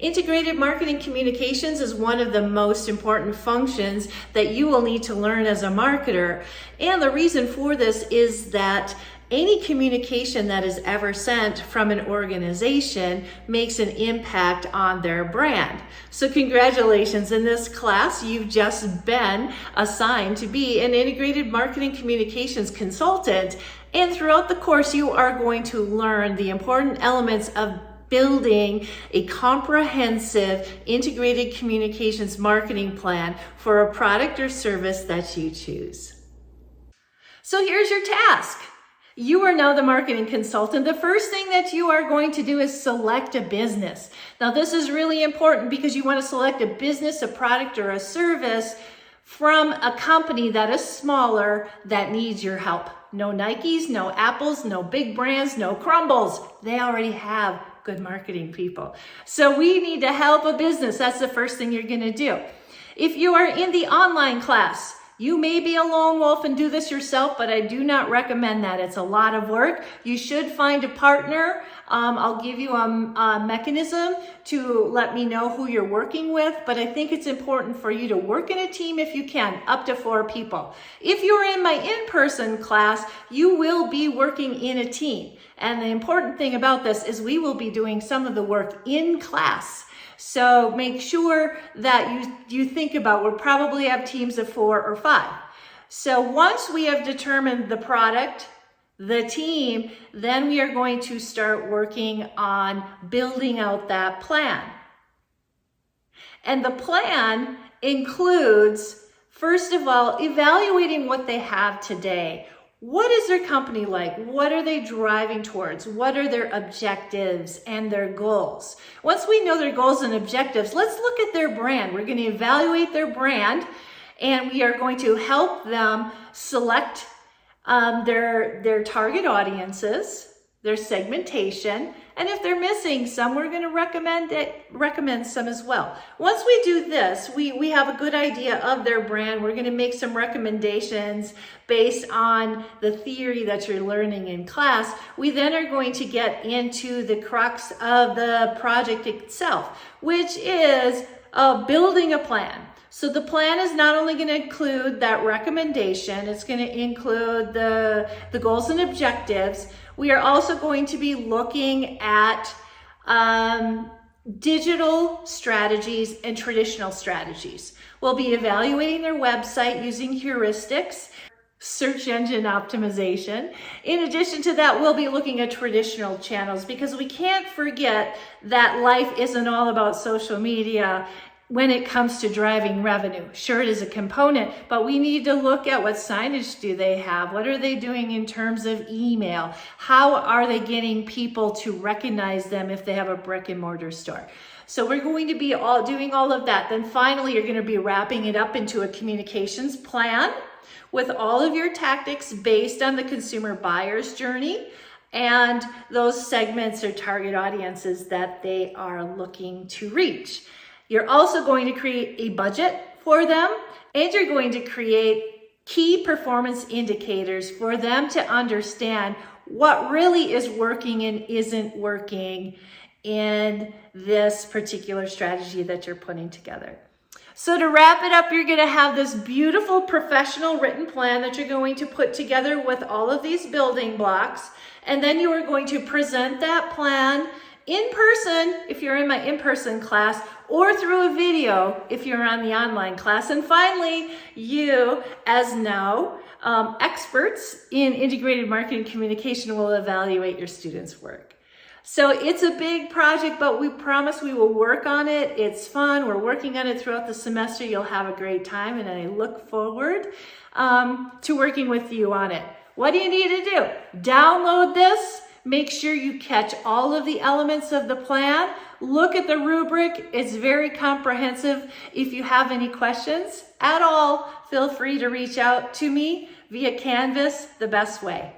Integrated marketing communications is one of the most important functions that you will need to learn as a marketer. And the reason for this is that any communication that is ever sent from an organization makes an impact on their brand. So congratulations, in this class, you've just been assigned to be an integrated marketing communications consultant. And throughout the course, you are going to learn the important elements of building a comprehensive integrated communications marketing plan for a product or service that you choose. So here's your task. You are now the marketing consultant. The first thing that you are going to do is select a business. Now this is really important because you want to select a business, a product, or a service from a company that is smaller that needs your help. No Nikes, no Apples, no big brands, no crumbles. They already have good marketing people. So we need to help a business. That's the first thing you're going to do. If you are in the online class, you may be a lone wolf and do this yourself, but I do not recommend that. It's a lot of work. You should find a partner. I'll give you a mechanism to let me know who you're working with, but I think it's important for you to work in a team if you can, up to 4 people. If you're in my in-person class, you will be working in a team. And the important thing about this is we will be doing some of the work in class. So make sure that you think about, we'll probably have teams of 4 or 5. So once we have determined the product, the team, then we are going to start working on building out that plan. And the plan includes, first of all, evaluating what they have today. What is their company like? What are they driving towards? What are their objectives and their goals? Once we know their goals and objectives, let's look at their brand. We're going to evaluate their brand, and we are going to help them select their target audiences, their segmentation, and if they're missing some, we're going to recommend some as well. Once we do this, we have a good idea of their brand. We're going to make some recommendations based on the theory that you're learning in class. We then are going to get into the crux of the project itself, which is building a plan. So the plan is not only going to include that recommendation, it's going to include the goals and objectives. We are also going to be looking at digital strategies and traditional strategies. We'll be evaluating their website using heuristics, search engine optimization. In addition to that, we'll be looking at traditional channels because we can't forget that life isn't all about social media when it comes to driving revenue. Sure, it is a component, but we need to look at what signage do they have? What are they doing in terms of email? How are they getting people to recognize them if they have a brick and mortar store? So we're going to be doing all of that. Then finally, you're going to be wrapping it up into a communications plan with all of your tactics based on the consumer buyer's journey and those segments or target audiences that they are looking to reach. You're also going to create a budget for them, and you're going to create key performance indicators for them to understand what really is working and isn't working in this particular strategy that you're putting together. So to wrap it up, you're going to have this beautiful professional written plan that you're going to put together with all of these building blocks, and then you are going to present that plan in person if you're in my in-person class, or through a video if you're on the online class. And finally, you, as now experts in integrated marketing communication, will evaluate your students' work. So it's a big project, but we promise we will work on it. It's fun. We're working on it throughout the semester. You'll have a great time, and I look forward to working with you on it. What do you need to do? Download this. Make sure you catch all of the elements of the plan. Look at the rubric. It's very comprehensive. If you have any questions at all, feel free to reach out to me via Canvas, the best way.